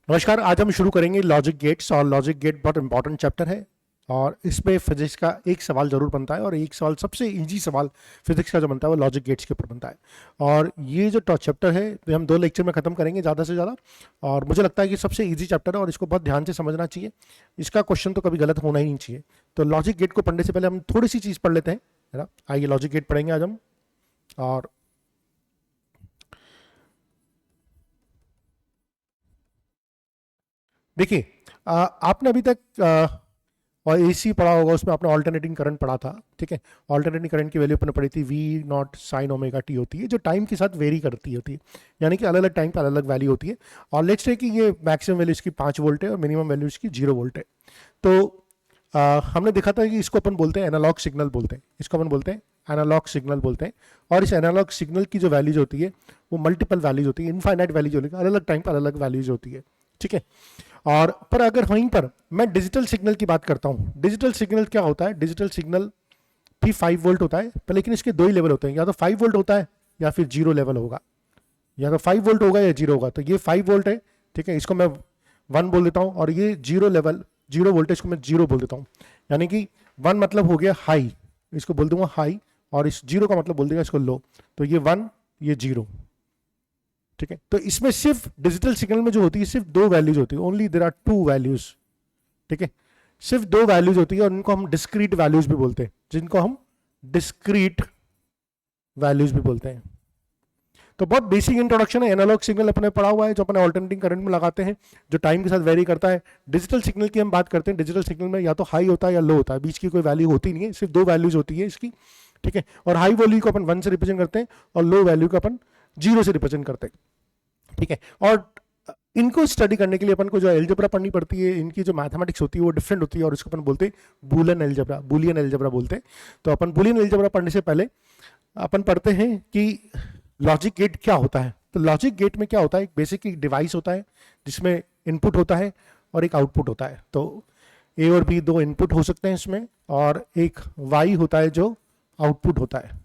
नमस्कार। आज हम शुरू करेंगे लॉजिक गेट्स। और लॉजिक गेट बहुत इंपॉर्टेंट चैप्टर है और इसमें फिजिक्स का एक सवाल जरूर बनता है और एक सवाल, सबसे इजी सवाल फिजिक्स का जो बनता है वो लॉजिक गेट्स के ऊपर बनता है। और ये जो चैप्टर है ये हम 2 लेक्चर में खत्म करेंगे ज़्यादा से ज़्यादा। और मुझे लगता है कि सबसे इजी चैप्टर है और इसको बहुत ध्यान से समझना चाहिए। इसका क्वेश्चन तो कभी गलत होना ही नहीं चाहिए। तो लॉजिक गेट को पढ़ने से पहले हम थोड़ी सी चीज़ पढ़ लेते हैं, है ना। आइए लॉजिक गेट पढ़ेंगे आज हम। और देखिए, आपने अभी तक और एसी पढ़ा होगा, उसमें आपने ऑल्टरनेटिंग करंट पढ़ा था, ठीक है। ऑल्टरनेटिंग करंट की वैल्यू अपने पढ़ी थी V naught sine omega T होती है, जो टाइम के साथ वेरी करती होती है, यानी कि अलग अलग टाइम पर अलग अलग वैल्यू होती है। और लेट्स से कि ये मैक्सिमम वैल्यू इसकी 5 वोल्ट है और मिनिमम वैल्यू इसकी 0 वोल्ट है। तो हमने देखा था कि इसको अपन बोलते हैं एनालॉग सिग्नल बोलते हैं, इसको अपन बोलते हैं एनालॉग सिग्नल बोलते हैं। और इस एनालॉग सिग्नल की जो वैल्यूज होती है वो मल्टीपल वैल्यूज होती है, इनफाइनाइट वैल्यूज होती है, अलग अलग टाइम पर अलग अलग वैल्यूज होती है, ठीक है। और पर अगर वहीं पर मैं डिजिटल सिग्नल की बात करता हूँ, डिजिटल सिग्नल क्या होता है? डिजिटल सिग्नल भी 5 वोल्ट होता है, पर लेकिन इसके 2 ही लेवल होते हैं, या तो 5 वोल्ट होता है या फिर 0 लेवल होगा, या तो 5 वोल्ट होगा या 0 होगा। तो ये 5 वोल्ट है, ठीक है, इसको मैं 1 बोल देता हूँ। और ये 0 लेवल 0 वोल्टेज को मैं 0 बोल देता हूँ, यानी कि 1 मतलब हो गया हाई, इसको बोल दूंगा हाई, और इस 0 का मतलब बोल देगा इसको लो। तो ये 1, ये 0, ठीक है। तो इसमें सिर्फ डिजिटल सिग्नल में जो होती है सिर्फ 2 वैल्यूज होती है, ओनली देयर आर 2 वैल्यूज, ठीक है। सिर्फ 2 वैल्यूज होती है और इनको हम डिस्क्रीट वैल्यूज भी बोलते हैं, जिनको हम डिस्क्रीट वैल्यूज भी बोलते हैं। तो बहुत बेसिक इंट्रोडक्शन है। एनालॉग सिग्नल अपने पढ़ा हुआ है, जो अपने ऑल्टरनेटिंग करंट में लगाते हैं, जो टाइम के साथ वेरी करता है। डिजिटल सिग्नल की हम बात करते हैं, डिजिटल सिग्नल में या तो हाई होता है या लो होता है, बीच की कोई वैल्यू होती नहीं है, सिर्फ 2 वैल्यूज होती है इसकी, ठीक है। और हाई वैल्यू को अपन 1 से रिप्रेजेंट करते हैं और लो वैल्यू को अपन 0 से रिप्रेजेंट करते हैं, ठीक है। और इनको स्टडी करने के लिए अपन को जो एलजेब्रा पढ़नी पड़ती है, इनकी जो मैथमेटिक्स होती है वो डिफरेंट होती है और इसको अपन बोलते हैं बूलियन एलजेब्रा, बूलियन एलजेब्रा बोलते हैं। तो अपन बूलियन एलजेब्रा पढ़ने से पहले अपन पढ़ते हैं कि लॉजिक गेट क्या होता है। तो लॉजिक गेट में क्या होता है? एक बेसिक एक डिवाइस होता है जिसमें इनपुट होता है और एक आउटपुट होता है। तो ए और बी 2 इनपुट हो सकते हैं इसमें, और एक वाई होता है जो आउटपुट होता है।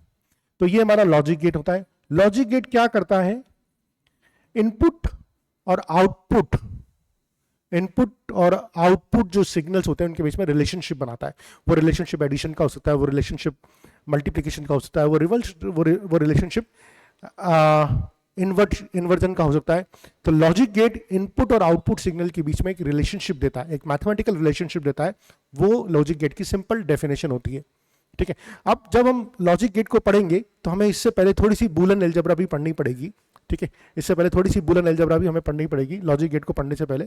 तो ये हमारा लॉजिक गेट होता है। लॉजिक गेट क्या करता है? इनपुट और आउटपुट, इनपुट और आउटपुट जो सिग्नल्स होते हैं उनके बीच में रिलेशनशिप बनाता है। वो रिलेशनशिप एडिशन का हो सकता है, वो रिलेशनशिप मल्टीप्लिकेशन का हो सकता है, वो रिलेशनशिप इन्वर्जन का हो सकता है। तो लॉजिक गेट इनपुट और आउटपुट सिग्नल के बीच में एक रिलेशनशिप देता है, एक मैथमेटिकल रिलेशनशिप देता है। वो लॉजिक गेट की सिंपल डेफिनेशन होती है, ठीक है। अब जब हम लॉजिक गेट को पढ़ेंगे तो हमें इससे पहले थोड़ी सी बूलियन अलजेब्रा भी पढ़नी पड़ेगी, ठीक है। इससे पहले थोड़ी सी बूलियन अलजेब्रा भी हमें पढ़नी पड़ेगी लॉजिक गेट को पढ़ने से पहले,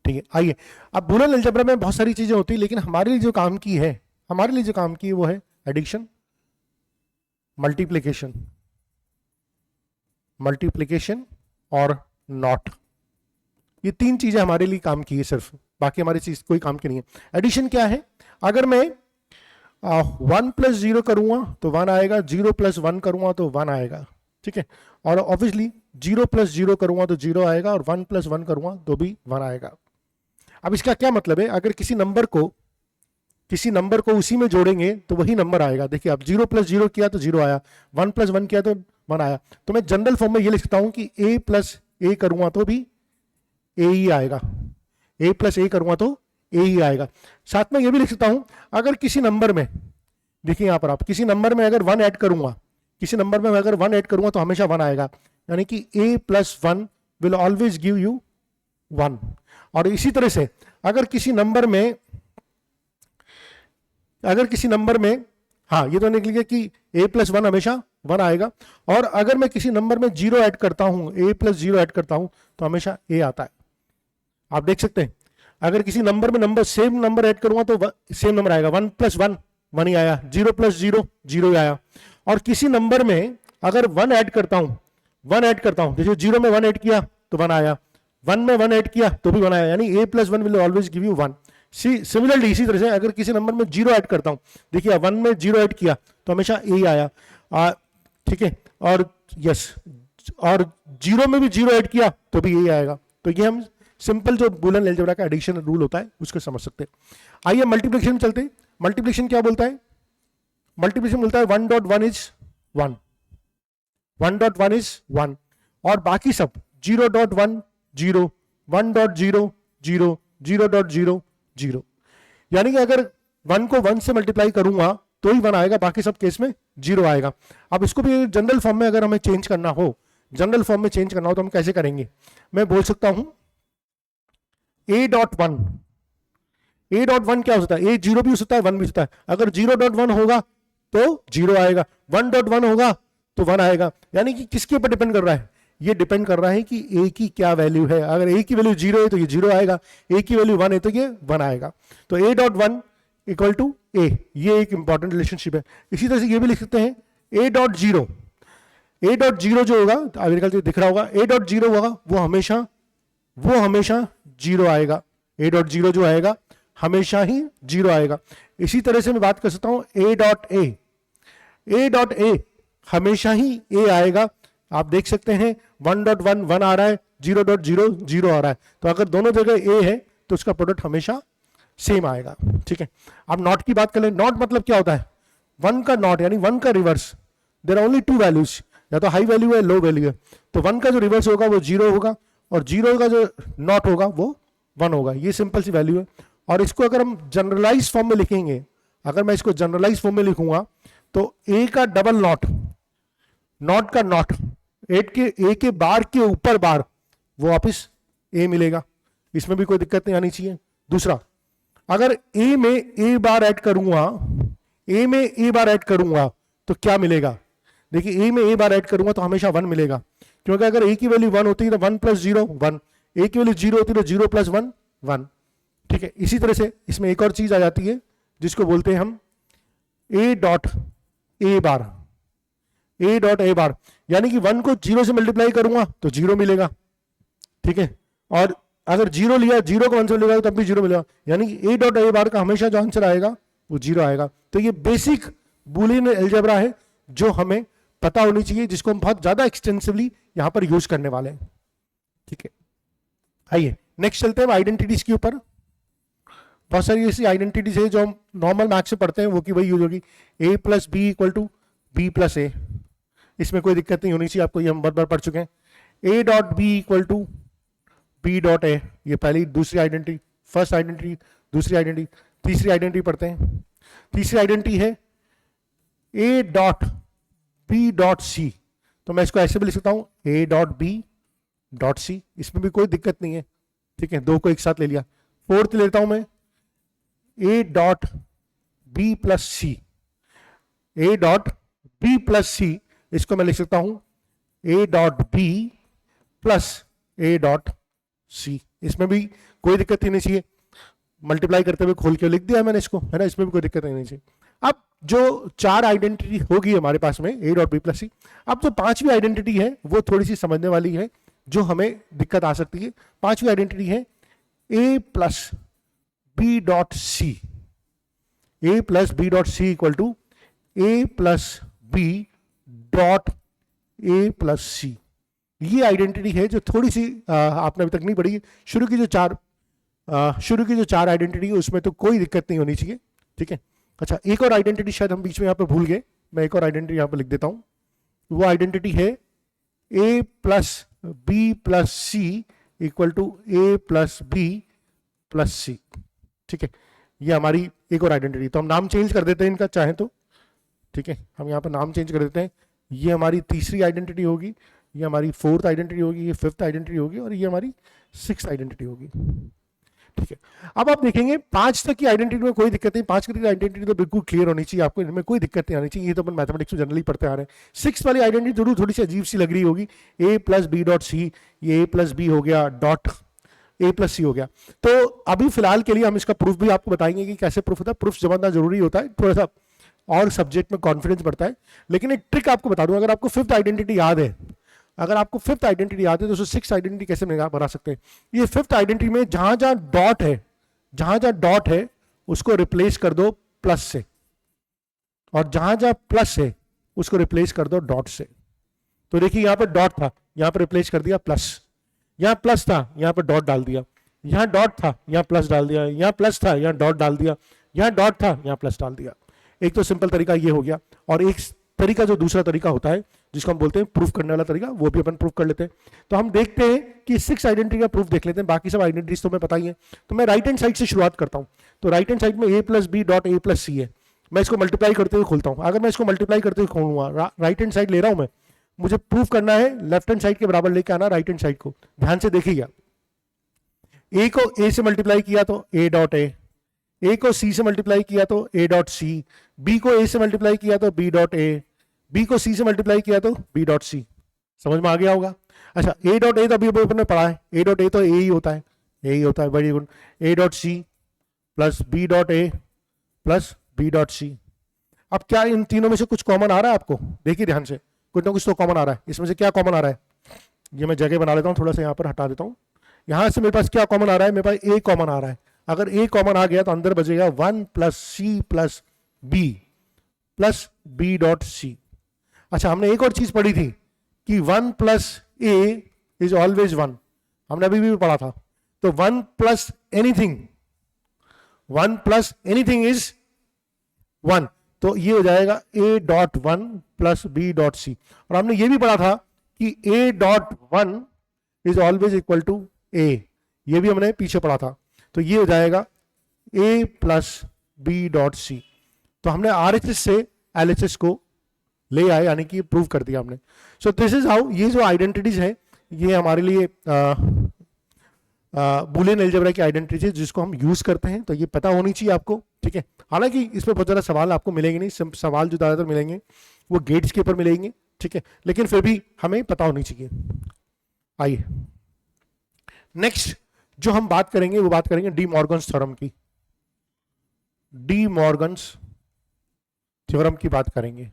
ठीक है। आइए, अब बूलियन अलजेब्रा में बहुत सारी चीजें होती है, लेकिन हमारे लिए जो काम की है, हमारे लिए जो काम की है वो है एडिशन, मल्टीप्लिकेशन, मल्टीप्लिकेशन और नॉट। ये 3 चीजें हमारे लिए काम की है सिर्फ, बाकी हमारी चीज कोई काम की नहीं है। एडिशन क्या है? अगर मैं 1 + 0 करूंगा तो 1 आएगा, 0 + 1 करूंगा तो 1 आएगा, ठीक है। और ऑब्वियसली 0 + 0 करूंगा तो 0 आएगा, और 1 + 1 करूंगा तो भी 1 आएगा। अब इसका क्या मतलब है? अगर किसी नंबर को उसी में जोड़ेंगे तो वही नंबर आएगा। देखिए, अब 0 + 0 किया तो 0 आया, 1 + 1 किया तो 1 आया। तो मैं जनरल फॉर्म में ये लिख सकता हूं कि a + a करूंगा तो भी a ही आएगा, a + a करूंगा तो a ही आएगा। साथ में ये भी लिख सकता हूं, अगर किसी नंबर में, देखिए यहां पर आप किसी नंबर में अगर 1 ऐड करूंगा, किसी नंबर में अगर 1 ऐड करूंगा तो हमेशा 1 आएगा, यानी कि a + 1 will always give you 1। और इसी तरह से अगर किसी नंबर में हाँ, ये तो निकल गया कि a + 1 हमेशा 1 आएगा। और अगर मैं किसी नंबर में 0 ऐड करता हूं, a + 0 ऐड करता हूं तो हमेशा a आता है। आप देख सकते हैं, अगर किसी नंबर में सेम नंबर ऐड करूंगा तो सेम नंबर आएगा, 1 + 1 1 ही आया, 0 + 0 0 ही आया। और किसी नंबर में अगर 1 ऐड करता हूं, जैसे 0 में 1 ऐड किया तो 1 आया, 1 में 1 ऐड किया तो भी 1 आया, यानी a + 1 will always give you 1। Similarly इसी तरह से अगर किसी नंबर में 0 ऐड करता हूं, देखिए 1 में 0 ऐड किया तो हमेशा a ही आया, ठीक है। और यस, और 0 में भी 0 ऐड किया तो भी यही आएगा। तो ये हम सिंपल जो बूलियन अलजेब्रा का एडिशन रूल होता है उसको समझ सकते हैं। आइए मल्टीप्लिकेशन में चलते हैं। मल्टीप्लिकेशन क्या बोलता है? मल्टीप्लिकेशन बोलता है 1.1 इज 1, 1.1 इज 1, और बाकी सब 0.1 0, 1.0, 0, 0.0, यानी कि अगर 1 को 1 से मल्टीप्लाई करूंगा तो ही 1 आएगा, बाकी सब केस में 0 आएगा। अब इसको भी जनरल फॉर्म में अगर हमें चेंज करना हो, जनरल फॉर्म में चेंज करना हो तो हम कैसे करेंगे? मैं बोल सकता हूं a.1, a.1 क्या हो सकता है? a 0 भी हो सकता है, 1 भी हो सकता है। अगर 0.1 होगा तो 0 आएगा, 1.1 होगा तो 1 आएगा। यानी कि किसके ऊपर डिपेंड कर रहा है? ये डिपेंड कर रहा है कि a की क्या वैल्यू है। अगर a की वैल्यू 0 है तो ये 0 आएगा, a की वैल्यू 1 है तो ये 1 आएगा। तो a.1 इक्वल टू a, ये एक इंपॉर्टेंट रिलेशनशिप है। इसी तरह से ये भी लिख सकते हैं a.0, a.0 जो होगा, मेरे ख्याल से दिख रहा होगा, a.0 होगा वो हमेशा 0 आएगा। a.0 जो आएगा हमेशा ही 0 आएगा। इसी तरह से मैं बात कर सकता हूं a.a हमेशा ही a आएगा। आप देख सकते हैं 1.1 1 आ रहा है, 0.0 0 आ रहा है, तो अगर दोनों जगह a है तो उसका प्रोडक्ट हमेशा सेम आएगा। ठीक है, अब नॉट की बात कर लें। नॉट मतलब क्या होता है? 1 का नॉट यानी 1 का reverse. There are only 2 values, या तो हाई वैल्यू है लो वैल्यू है। तो 1 का जो रिवर्स होगा वो 0 होगा और 0 का जो नॉट होगा वो 1 होगा। ये सिंपल सी वैल्यू है। और इसको अगर हम जनरलाइज फॉर्म में लिखेंगे, अगर मैं इसको जनरलाइज फॉर्म में लिखूंगा तो a का डबल नॉट, नॉट का नॉट, a के बार के ऊपर बार, वो वापिस a मिलेगा। इसमें भी कोई दिक्कत नहीं आनी चाहिए। दूसरा, अगर a में a बार ऐड करूंगा तो क्या मिलेगा? देखिए a में a बार ऐड करूंगा तो हमेशा 1 मिलेगा, क्योंकि अगर a की वैल्यू 1 होती है तो 1 + 0 1, a की वैल्यू 0 होती है तो 0 + 1 1। ठीक है, इसी तरह से इसमें एक और चीज आ जाती है जिसको बोलते हैं हम a.a बार, यानी कि 1 को 0 से मल्टीप्लाई करूंगा तो 0 मिलेगा। ठीक है, और अगर 0 लिया, 0 को 1 से मिलेगा तब भी 0 मिलेगा, यानी कि a.a बार का हमेशा जो आंसर आएगा वो 0 आएगा। तो ये बेसिक बूलियन अलजेब्रा है जो हमें पता होनी चाहिए, जिसको हम बहुत ज्यादा एक्सटेंसिवली यहां पर यूज करने वाले हैं। ठीक है, आइए नेक्स्ट चलते हैं आइडेंटिटीज के ऊपर। बहुत सारी ऐसी आइडेंटिटीज है जो हम नॉर्मल मैथ्स से पढ़ते हैं, वो की वही यूज होगी। a + b = b + a, इसमें कोई दिक्कत नहीं होनी चाहिए आपको, ये हम बार बार पढ़ चुके हैं। a.b = b.a, ये पहली दूसरी आइडेंटिटी, फर्स्ट आइडेंटिटी, दूसरी आइडेंटिटी, तीसरी आइडेंटिटी पढ़ते हैं। तीसरी आइडेंटिटी है a.b.c, तो मैं इसको ऐसे भी लिख सकता हूं a.b.c, इसमें भी कोई दिक्कत नहीं है। ठीक है, दो को एक साथ ले लिया। फोर्थ लेता हूं मैं a.b+c, a.b+c, इसको मैं लिख सकता हूं a.b+a.c, इसमें भी कोई दिक्कत नहीं चाहिए। मल्टीप्लाई करते हुए खोल के लिख दिया मैंने इसको, है ना, इसमें भी कोई दिक्कत नहीं चाहिए। अब जो 4 आइडेंटिटी होगी हमारे पास में a.b+c, अब जो 5वीं आइडेंटिटी है वो थोड़ी सी समझने वाली है, जो हमें दिक्कत आ सकती है। 5वीं आइडेंटिटी है a+b.c, a+b.c = a+b.a+c। ये आइडेंटिटी है जो थोड़ी सी आपने अभी तक नहीं पढ़ी। शुरू की जो चार आइडेंटिटी है उसमें तो कोई दिक्कत नहीं होनी चाहिए। ठीक है, अच्छा एक और आइडेंटिटी शायद हम बीच में यहाँ पे भूल गए, मैं एक और आइडेंटिटी यहाँ पे लिख देता हूँ। वो आइडेंटिटी है a+b+c = a+b+c। ठीक है, ये हमारी एक और आइडेंटिटी। तो हम नाम चेंज कर देते हैं इनका चाहे तो। ठीक है, हम यहाँ पर नाम चेंज कर देते हैं। ये हमारी तीसरी आइडेंटिटी होगी, ये हमारी फोर्थ आइडेंटिटी होगी, ये फिफ्थ आइडेंटिटी होगी और ये हमारी सिक्स्थ आइडेंटिटी होगी। ठीक है, अब आप देखेंगे 5 तक की आइडेंटिटी में कोई दिक्कत नहीं, 5 की आइडेंटिटी तो बिल्कुल क्लियर होनी चाहिए आपको, इनमें कोई दिक्कत नहीं आनी चाहिए। ये तो अपन मैथमेटिक्स में जनरली पढ़ते आ रहे हैं। 6 वाली आइडेंटिटी जरूर थोड़ी सी अजीब सी लग रही होगी, a+b.c, ये a+b हो गया, डॉट a+c हो गया। तो अभी फिलहाल के लिए हम इसका प्रूफ भी आपको बताएंगे कि कैसे प्रूफ होता है। प्रूफ जमाना जरूरी होता है, थोड़ा सा और सब्जेक्ट में कॉन्फिडेंस बढ़ता है। लेकिन एक ट्रिक आपको बता दूं, अगर आपको फिफ्थ आइडेंटिटी याद है, तो उसको सिक्स आइडेंटिटी कैसे बना सकते हैं। ये फिफ्थ आइडेंटिटी में जहां जहां डॉट है उसको रिप्लेस कर दो प्लस से, और जहां जहां प्लस है उसको रिप्लेस कर दो डॉट से। तो देखिए यहां पर डॉट था, यहां पर रिप्लेस कर दिया प्लस, यहां प्लस था, यहां पर डॉट डाल दिया, यहां डॉट था, यहां प्लस डाल दिया, यहां प्लस था, यहां डॉट डाल दिया, यहां डॉट था, यहां प्लस डाल दिया। एक तो सिंपल तरीका ये हो गया। और एक तरीका जो दूसरा तरीका होता है जिसको हम बोलते हैं प्रूफ करने वाला तरीका, वो भी अपन प्रूफ कर लेते हैं। तो हम देखते हैं कि 6 आइडेंटिटी का प्रूफ देख लेते हैं, बाकी सब आइडेंटिटीज तो मैं पता ही है। तो मैं राइट हैंड साइड से शुरुआत करता हूँ। तो राइट हैंड साइड में a plus B dot a plus C है, मैं इसको मल्टीप्लाई करते हुए खोलता हूँ। अगर मैं इसको मल्टीप्लाई करते हुए खोलूंगा, राइट हैंड साइड ले रहा हूँ मैं, मुझे प्रूफ करना है लेफ्ट हैंड साइड के बराबर लेके आना राइट हैंड साइड को। ध्यान से देखिएगा, a को a से मल्टीप्लाई किया तो a डॉट a को c से मल्टीप्लाई किया तो a डॉट c, b को a से मल्टीप्लाई किया तो b डॉट a, b को c से मल्टीप्लाई किया तो b डॉट c। समझ में आ गया होगा? अच्छा, a डॉट a तो अभी अपने पढ़ा है, a डॉट a तो a ही होता है, a ही होता है, very good. a dot c plus b dot a plus b dot c। अब क्या इन तीनों में से कुछ कॉमन आ रहा है आपको? देखिए ध्यान से, कुछ ना कुछ तो कॉमन आ रहा है। इसमें से क्या कॉमन आ रहा है? ये मैं जगह बना लेता हूँ, थोड़ा सा यहाँ पर हटा देता हूँ। यहाँ से मेरे पास क्या कॉमन आ रहा है? मेरे पास a कॉमन आ रहा है। अगर a कॉमन आ गया तो अंदर बचेगा 1 plus C plus B dot C. अच्छा, हमने एक और चीज पढ़ी थी कि 1 प्लस a इज ऑलवेज 1, हमने अभी भी पढ़ा था। तो 1 प्लस एनीथिंग इज 1, तो ये हो जाएगा a dot 1 plus B dot C. और हमने ये भी पढ़ा था कि a dot 1 is always equal to a, ये भी हमने पीछे पढ़ा था। तो ये हो जाएगा a plus B dot C. तो हमने RHS से LHS को ले आए, यानी कि प्रूव कर दिया हमने। सो दिस इज हाउ, ये जो आइडेंटिटीज है ये हमारे लिए बुलियन अलजेब्रा की आइडेंटिटीज है जिसको हम यूज करते हैं। तो ये पता होनी चाहिए आपको, ठीक है। हालांकि इसमें बहुत ज़्यादा सवाल आपको मिलेंगे नहीं, सवाल जो ज़्यादातर मिलेंगे वो गेट्स के ऊपर मिलेंगे, ठीक है, लेकिन फिर भी हमें पता होनी चाहिए। आइए नेक्स्ट जो हम बात करेंगे वो बात करेंगे डी मॉर्गन्स थ्योरम की। डी मॉर्गन्स थ्योरम की बात करेंगे।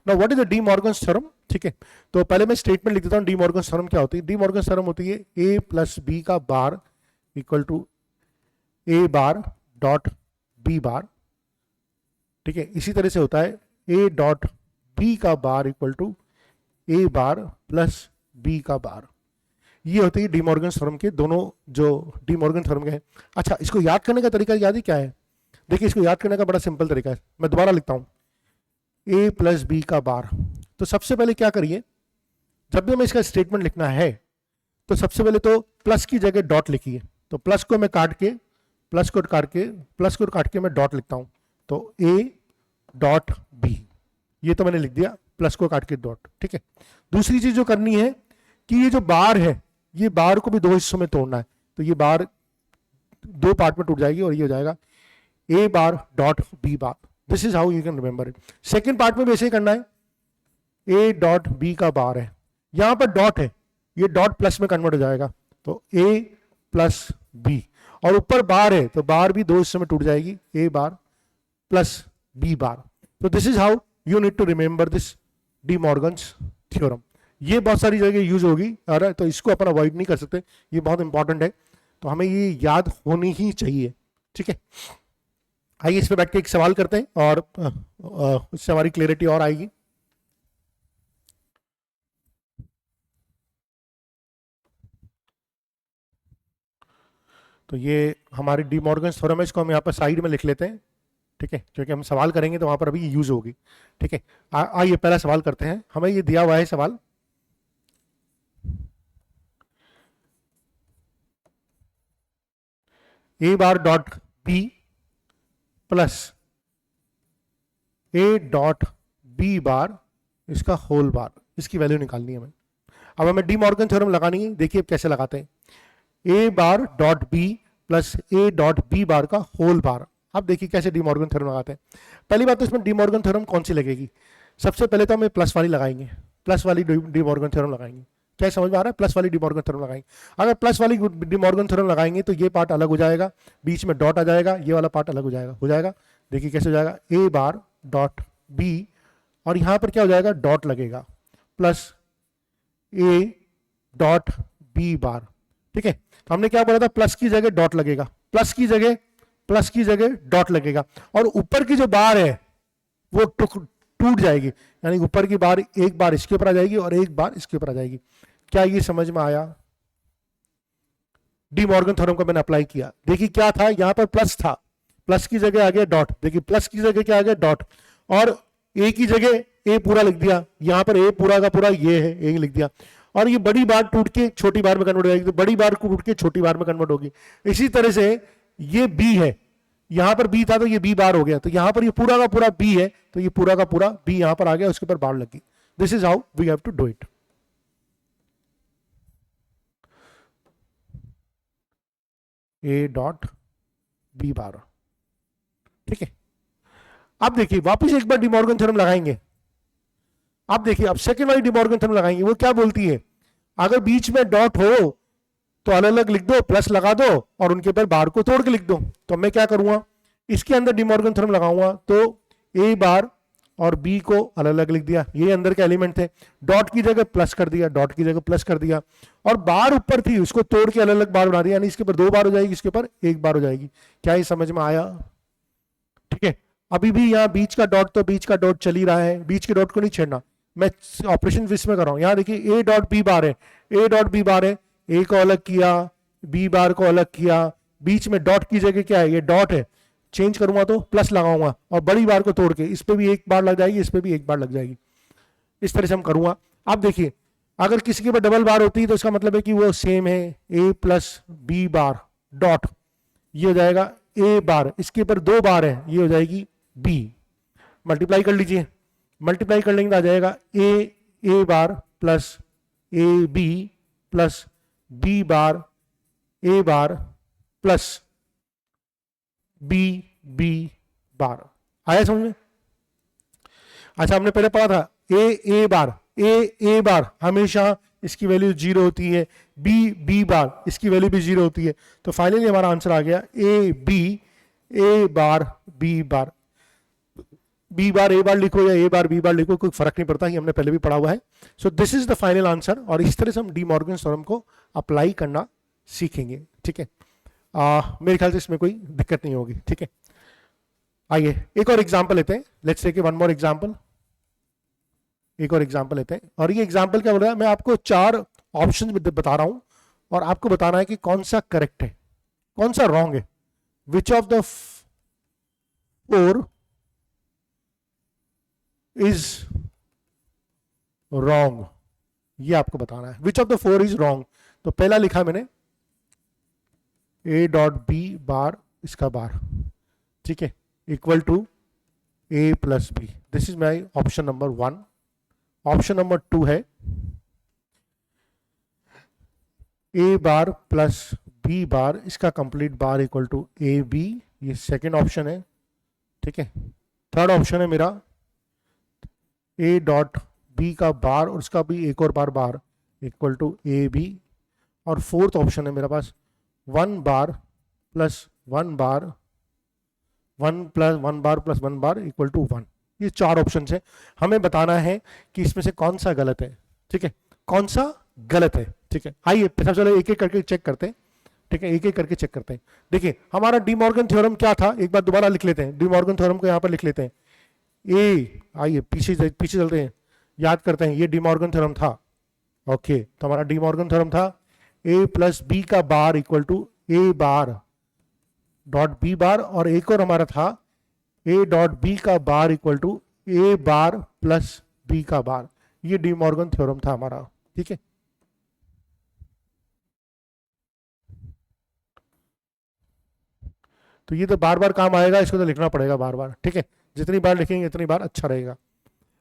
Now what is the D Morgan's theorem? ठीक है, तो पहले मैं स्टेटमेंट लिख देता हूं डी मॉर्गन्स थ्योरम क्या होती है। डी मॉर्गन्स थ्योरम होती है a प्लस बी का bar equal to a bar dot b bar, ठीक है। इसी तरह से होता है a डॉट b का bar equal to a bar plus b का बार। ये होती है डी मॉर्गन्स थ्योरम के दोनों जो डी मॉर्गन थ्योरम के हैं। अच्छा, इसको याद करने का तरीका याद ही क्या है? देखिए, इसको याद करने का बड़ा सिंपल तरीका है, मैं दोबारा लिखता हूं a प्लस बी का बार। तो सबसे पहले क्या करिए, जब भी हमें इसका स्टेटमेंट लिखना है तो सबसे पहले तो प्लस की जगह डॉट लिखिए। तो प्लस को मैं काट के प्लस को काट के मैं डॉट लिखता हूं। तो a डॉट b, ये तो मैंने लिख दिया, प्लस को काट के डॉट, ठीक है। दूसरी चीज जो करनी है कि ये जो बार है, ये बार को भी दो हिस्सों में तोड़ना है। तो ये बार दो पार्ट में टूट जाएगी और ये हो जाएगा a bar dot b bar. This is how you can remember it. Second part में भी ऐसे ही करना है, a डॉट b का बार है, यहां पर डॉट है, ये डॉट प्लस में कन्वर्ट हो जाएगा। तो a प्लस b, और ऊपर बार है तो बार भी दो हिस्सों में टूट जाएगी, a bar plus b bar. तो this is how you need to remember this De Morgan's theorem. ये बहुत सारी जगह यूज होगी, अरे तो इसको अपन अवॉइड नहीं कर सकते, ये बहुत इंपॉर्टेंट है, तो हमें ये याद होनी ही चाहिए, ठीक है। आइए इस पे बैठ के एक सवाल करते हैं और उससे हमारी क्लियरिटी और आएगी। तो ये हमारी डी मॉर्गन्स थ्योरम है, इसको हम यहाँ पर साइड में लिख लेते हैं, ठीक है, क्योंकि हम सवाल करेंगे तो वहां पर अभी यूज होगी, ठीक है। आइए पहला सवाल करते हैं। हमें ये दिया हुआ है सवाल, a bar dot b plus a dot b बार इसका होल बार, इसकी वैल्यू निकालनी है हमें। अब हमें डी मॉर्गन थ्योरम लगानी है। देखिए अब कैसे लगाते हैं, a bar dot b plus a dot b बार का होल बार। अब देखिए कैसे डी मॉर्गन थ्योरम लगाते हैं। पहली बात तो इसमें डी मॉर्गन थ्योरम कौन सी लगेगी? सबसे पहले तो हमें प्लस वाली लगाएंगे, प्लस वाली डी मॉर्गन थ्योरम लगाएंगे। क्या समझ में आ रहा है? प्लस वाली डी मॉर्गन थ्योरम लगाएंगे। अगर प्लस वाली डी मॉर्गन थ्योरम लगाएंगे तो ये पार्ट अलग हो जाएगा, बीच में डॉट आ जाएगा, ये वाला पार्ट अलग हो जाएगा। देखिए कैसे हो जाएगा, a बार डॉट b, और यहां पर क्या हो जाएगा, डॉट लगेगा, plus a dot b bar, ठीक है। तो हमने क्या बोला था, प्लस की जगह डॉट लगेगा, प्लस की जगह डॉट लगेगा, और ऊपर की जो बार है वो टूट जाएगी, यानी ऊपर की बार एक बार इसके ऊपर आ जाएगी और एक बार इसके ऊपर आ जाएगी। क्या ये समझ में आया? डी मॉर्गन थ्योरम को मैंने अप्लाई किया। देखिए क्या था, यहां पर प्लस था, प्लस की जगह आ गया डॉट। देखिए प्लस की जगह क्या आ गया, डॉट, और ए की जगह ए पूरा लिख दिया, यहां पर ए पूरा का पूरा ये है, ए लिख दिया, और ये बड़ी बार टूट के छोटी बार में कन्वर्ट हो जाएगी, तो बड़ी बार टूट के छोटी बार में कन्वर्ट होगी। इसी तरह से ये बी है, यहां पर बी था तो ये बी बार हो गया, तो यहां पर ये पूरा का पूरा बी है, तो ये पूरा का पूरा बी यहां पर आ गया, उसके ऊपर बार लगी। This is how we have to do it. A dot B bar, ठीक है। अब देखिए वापस एक बार डिमॉर्गन थ्योरम लगाएंगे। अब देखिए अब सेकेंड वाली डिमॉर्गन थ्योरम लगाएंगे, वो क्या बोलती है, अगर बीच में डॉट हो तो अलग अलग लिख दो, प्लस लगा दो और उनके ऊपर बार को तोड़ के लिख दो। तो मैं क्या करूंगा, इसके अंदर डिमॉर्गन थ्योरम लगाऊंगा, तो ए बार और बी को अलग अलग लिख दिया, ये अंदर के एलिमेंट थे, डॉट की जगह प्लस कर दिया, डॉट की जगह प्लस कर दिया, और बार ऊपर थी उसको तोड़ के अलग अलग बार बना दिया, यानी इसके ऊपर 2 बार हो जाएगी, इसके ऊपर 1 बार हो जाएगी। क्या ये समझ में आया? ठीक है। अभी भी यहाँ बीच का डॉट, तो बीच का डॉट चल ही रहा है, बीच के डॉट को नहीं छेड़ना, मैं ऑपरेशन विस में कर रहा हूं। यहाँ देखिए ए डॉट बी बार है, ए डॉट बी बार है, ए को अलग किया, बी बार को अलग किया, बीच में डॉट की जगह क्या है, ये डॉट है, चेंज करूंगा तो प्लस लगाऊंगा, और बड़ी बार को तोड़ के इस पे भी 1 बार लग जाएगी, इस पे भी 1 बार लग जाएगी। इस तरह से हम करूंगा। अब देखिए अगर किसी के ऊपर डबल बार होती है तो इसका मतलब है कि वो सेम है, ए प्लस बी बार डॉट, ये हो जाएगा ए बार, इसके ऊपर 2 बार है, ये हो जाएगी बी। मल्टीप्लाई कर लीजिए, मल्टीप्लाई कर लेंगे तो आ जाएगा A bar plus A B plus B bar A bar plus B B bar. आया समझ में? अच्छा, हमने पहले पढ़ा था ए बार, ए बार हमेशा इसकी वैल्यू 0 होती है, बी बार इसकी वैल्यू भी 0 होती है। तो फाइनली हमारा आंसर आ गया ए बार B bar. B bar A बार लिखो या ए बार बी बार लिखो, कोई फर्क नहीं पड़ता, ये हमने पहले भी पढ़ा हुआ है। सो this is the final answer, और इस तरह से हम डी मॉर्गन थ्योरम को अप्लाई करना सीखेंगे। ठीक है, मेरे ख्याल से इसमें कोई दिक्कत नहीं होगी। ठीक है, आइए एक और एग्जाम्पल लेते हैं। Let's take one more example. एक और एग्जाम्पल लेते हैं, और ये एग्जाम्पल क्या बोल रहा है, मैं आपको 4 ऑप्शन बता रहा हूं और आपको बताना है कि कौन सा करेक्ट है कौन सा रॉन्ग है। Which of the 4 is wrong, ये आपको बताना है। Which of the 4 is wrong. तो पहला लिखा मैंने ए डॉट बी बार, इसका बार, ठीक है, equal to A plus B. This is my option number 1। Option number 2 है A bar plus B bar, इसका complete bar equal to A B, ये सेकेंड ऑप्शन है। ठीक है, थर्ड ऑप्शन है मेरा ए डॉट बी का बार और उसका भी एक और bar equal to A B, और फोर्थ ऑप्शन है मेरे पास 1 bar plus 1 bar 1 plus 1 bar plus 1 bar equal to 1। ये 4 ऑप्शन है, हमें बताना है कि इसमें से कौन सा गलत है। ठीक है, कौन सा गलत है। ठीक है, आइए चलो एक एक करके चेक करते हैं। ठीक है, एक एक करके चेक करते हैं। देखिए हमारा डी मॉर्गन थ्योरम क्या था, एक बार दोबारा लिख लेते हैं। डी मॉर्गन थ्योरम को यहाँ पर लिख लेते हैं। आइए पीछे चलते हैं, याद करते हैं। ये डी मॉर्गन थ्योरम था। ओके, तो हमारा डी मॉर्गन थ्योरम था ए प्लस बी का bar equal to A bar dot B bar, और एक और हमारा था ए डॉट बी का bar equal to A bar plus B का बार। ये डी मॉर्गन थ्योरम था हमारा। ठीक है, तो ये तो बार बार काम आएगा, इसको तो लिखना पड़ेगा बार बार। ठीक है, जितनी बार लिखेंगे उतनी बार अच्छा रहेगा।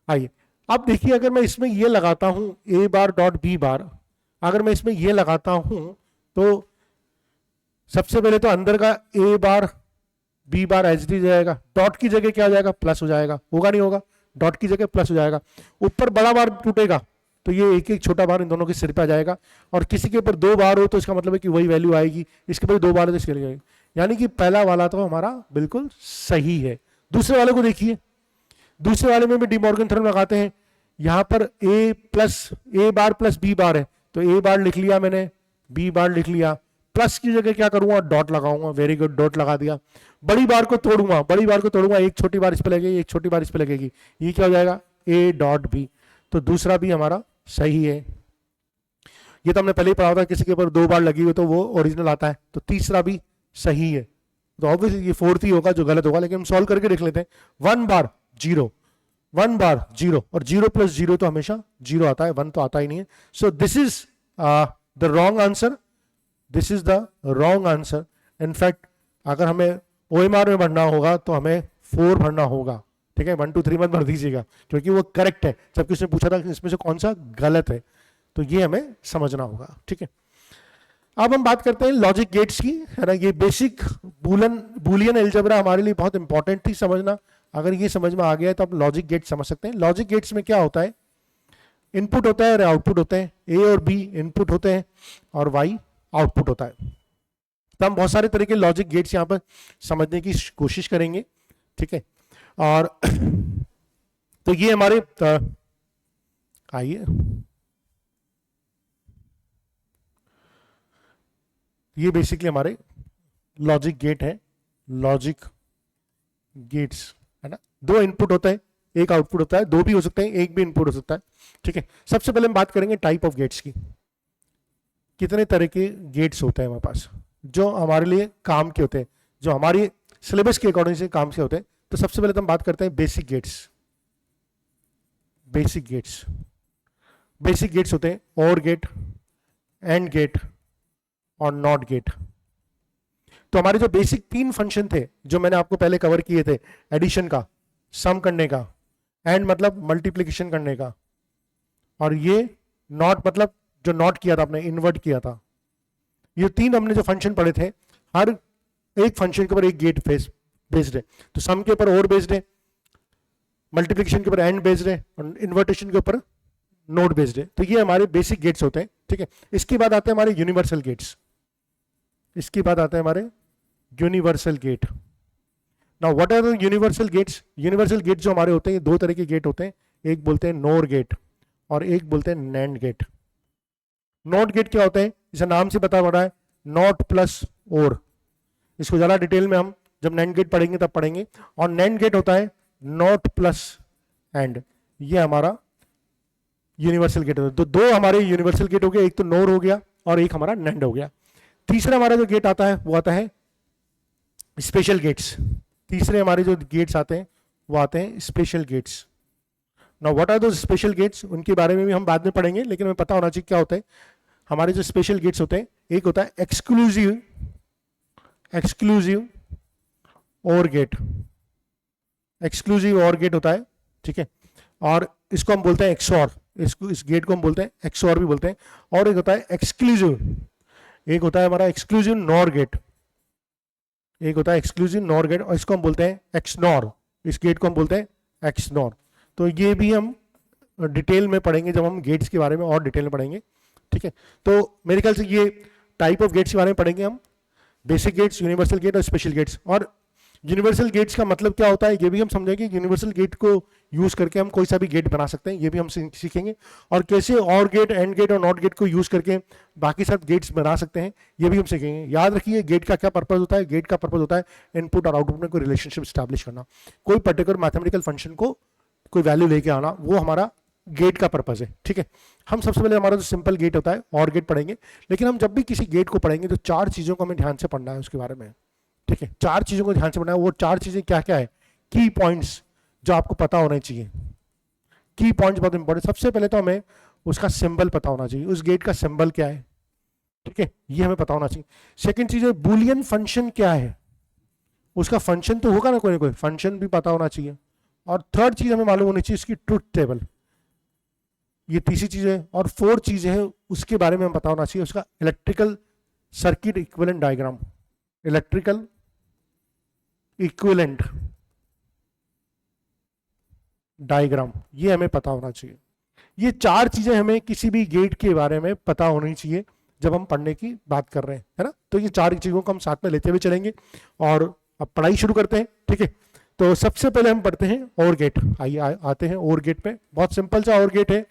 आइए अब देखिए, अगर मैं इसमें ये लगाता हूं ए बार डॉट बी बार, अगर मैं इसमें ये लगाता हूं तो सबसे पहले तो अंदर का ए बार बी बार एच डी जाएगा, डॉट की जगह क्या हो जाएगा, प्लस हो जाएगा। होगा नहीं होगा, डॉट की जगह प्लस हो जाएगा। ऊपर बड़ा बार टूटेगा तो ये एक एक छोटा बार इन दोनों के सिर पे आ जाएगा, और किसी के ऊपर 2 बार हो तो इसका मतलब है कि वही वैल्यू आएगी, इसके ऊपर 2 बार है तो इसके लिए जाएगी। यानी कि पहला वाला तो हमारा बिल्कुल सही है। दूसरे वाले को देखिए, दूसरे वाले में भी डी मॉर्गन थ्योरम लगाते हैं। यहां पर ए बार प्लस बी बार है, तो ए बार लिख लिया मैंने, बी बार लिख लिया, प्लस की जगह क्या करूंगा, डॉट लगाऊंगा। वेरी गुड, डॉट लगा दिया। बड़ी बार को तोड़ूंगा, एक छोटी बार इस पे लगेगी, एक छोटी बार इस पे लगेगी, ये क्या हो जाएगा, ए डॉट बी। तो दूसरा भी हमारा सही है। ये तो हमने पहले ही पढ़ा था, किसी के ऊपर 2 बार लगी हुई तो वो ओरिजिनल आता है। तो तीसरा भी सही है। तो ऑब्वियसली ये 4th ही होगा जो गलत होगा, लेकिन हम सॉल्व करके देख लेते हैं। 1 बार 0, 1 बार 0, और 0 प्लस 0 तो हमेशा 0 आता है, 1 तो आता ही नहीं है. सो this is the wrong answer, this is the wrong answer. In fact अगर हमें OMR में भरना होगा तो हमें 4 भरना होगा. ठीक है, 1 2 3 मत भर दीजिएगा, क्योंकि वो करेक्ट है, जबकि उसने पूछा था कि इसमें से कौन सा गलत है. तो ये हमें समझना होगा. ठीक है, अब हम बात करते हैं लॉजिक गेट्स की, है ना. ये बेसिक बूलियन अलजेब्रा हमारे लिए बहुत इंपॉर्टेंट थी समझना. अगर ये समझ में आ गया है तो आप लॉजिक गेट समझ सकते हैं. लॉजिक गेट्स में क्या होता है, इनपुट होता है और आउटपुट होते हैं. ए और बी इनपुट होते हैं और वाई आउटपुट होता है. तो हम बहुत सारे तरह के लॉजिक गेट्स यहाँ पर समझने की कोशिश करेंगे. ठीक है, और तो ये हमारे आइए, ये बेसिकली हमारे लॉजिक गेट है. लॉजिक गेट्स, है ना. 2 इनपुट होता है, एक आउटपुट होता है. 2 भी हो सकते हैं, एक भी इनपुट हो सकता है. ठीक है, सबसे पहले हम बात करेंगे टाइप ऑफ गेट्स की. कितने तरह के गेट्स होते हैं हमारे पास जो हमारे लिए काम के होते हैं, जो हमारी सिलेबस के अकॉर्डिंग से काम से होते हैं. तो सबसे पहले तो हम बात करते हैं basic gates. Basic gates, basic gates होते हैं और गेट, एंड गेट और नॉट गेट. तो हमारे जो बेसिक 3 फंक्शन थे जो मैंने आपको पहले कवर किए थे, एडिशन का, सम करने का, एंड मतलब मल्टीप्लिकेशन करने का, और ये नॉट मतलब जो नॉट किया था आपने, इन्वर्ट किया था. ये 3 हमने जो फंक्शन पढ़े थे, हर एक फंक्शन के ऊपर एक गेट बेस्ड है. तो सम के ऊपर और बेस्ड है, मल्टीप्लिकेशन के ऊपर एंड बेस्ड है, और इन्वर्टेशन के ऊपर नोड बेस्ड है. तो ये हमारे बेसिक गेट्स होते हैं. ठीक है, इसके बाद आते हैं हमारे यूनिवर्सल गेट्स. इसके बाद आते हैं हमारे universal gate. Now what are the universal gates? Universal gate जो हमारे होते हैं, 2 तरह के गेट होते हैं. एक बोलते हैं नोर गेट और एक बोलते हैं नैंड गेट. नॉट गेट क्या होता है? इसे नाम से बता रहा है, नॉट प्लस और. इसको ज्यादा डिटेल में हम जब नैंड गेट पढ़ेंगे तब पढ़ेंगे. और नैंड गेट होता है नॉट प्लस एंड. ये हमारा यूनिवर्सल गेट होता है. तो 2 हमारे यूनिवर्सल गेट हो गए, एक तो नोर हो गया और एक हमारा नैंड हो गया. तीसरा हमारा जो गेट आता है वो आता है स्पेशल गेट्स. तीसरे हमारे जो गेट्स आते हैं वो आते हैं special gates. Now what are those special gates? उनके बारे में भी हम बाद में पढ़ेंगे, लेकिन हमें पता होना चाहिए क्या होता है. हमारे जो स्पेशल गेट्स होते हैं, एक होता है एक्सक्लूसिव और गेट. एक्सक्लूसिव और गेट होता है. ठीक है, और इसको हम बोलते हैं एक्सॉर. इस गेट को हम बोलते हैं एक्सॉर भी बोलते हैं. और एक होता है एक्सक्लूसिव, एक होता है हमारा एक्सक्लूसिव नॉर गेट. एक होता है एक्सक्लूसिव नॉर गेट और इसको हम बोलते हैं एक्सनॉर. इस गेट को हम बोलते हैं एक्सनॉर. तो ये भी हम डिटेल में पढ़ेंगे जब हम गेट्स के बारे में और डिटेल में पढ़ेंगे. ठीक है, तो मेरे ख्याल से ये टाइप ऑफ गेट्स के बारे में पढ़ेंगे हम. बेसिक गेट्स, यूनिवर्सल गेट और स्पेशल गेट्स. और यूनिवर्सल गेट्स का मतलब क्या होता है ये भी हम समझेंगे. यूनिवर्सल गेट को यूज करके हम कोई सा भी गेट बना सकते हैं, ये भी हम सीखेंगे. और कैसे और गेट, एंड गेट और नॉट गेट को यूज करके बाकी सब गेट्स बना सकते हैं, ये भी हम सीखेंगे. याद रखिए गेट का क्या पर्पज होता है. गेट का पर्पज होता है इनपुट और आउटपुट में कोई रिलेशनशिप स्टैब्लिश करना, कोई पर्टिकुलर मैथमेटिकल फंक्शन को कोई वैल्यू लेके आना, वो हमारा गेट का पर्पज है. ठीक है, हम सबसे पहले हमारा जो सिंपल गेट होता है और गेट पढ़ेंगे. लेकिन हम जब भी किसी गेट को पढ़ेंगे तो 4 चीजों को हमें ध्यान से पढ़ना है उसके बारे में. ठीक है, 4 चीजों को ध्यान से पढ़ना है. वो 4 चीजें क्या क्या है, की पॉइंट्स जो आपको पता होने चाहिए. की पॉइंट्स बहुत इंपॉर्टेंट. सबसे पहले तो हमें उसका सिंबल पता होना चाहिए, उस गेट का सिंबल क्या है. ठीक है, ये हमें पता होना चाहिए. सेकंड चीज है बूलियन फंक्शन क्या है. उसका फंक्शन तो होगा ना कोई फंक्शन भी पता होना चाहिए. और थर्ड चीज हमें मालूम होनी चाहिए इसकी ट्रुथ टेबल. ये तीसरी चीज है. और 4th चीज है उसके बारे में हमें पता होना चाहिए उसका electrical circuit equivalent diagram. Electrical equivalent diagram, ये हमें पता होना चाहिए. ये 4 चीजें हमें किसी भी गेट के बारे में पता होनी चाहिए जब हम पढ़ने की बात कर रहे हैं, है ना. तो ये 4 चीजों को हम साथ में लेते हुए चलेंगे और अब पढ़ाई शुरू करते हैं. ठीक है, तो सबसे पहले हम पढ़ते हैं और गेट. आइए आते हैं और गेट पे. बहुत सिंपल सा और गेट है.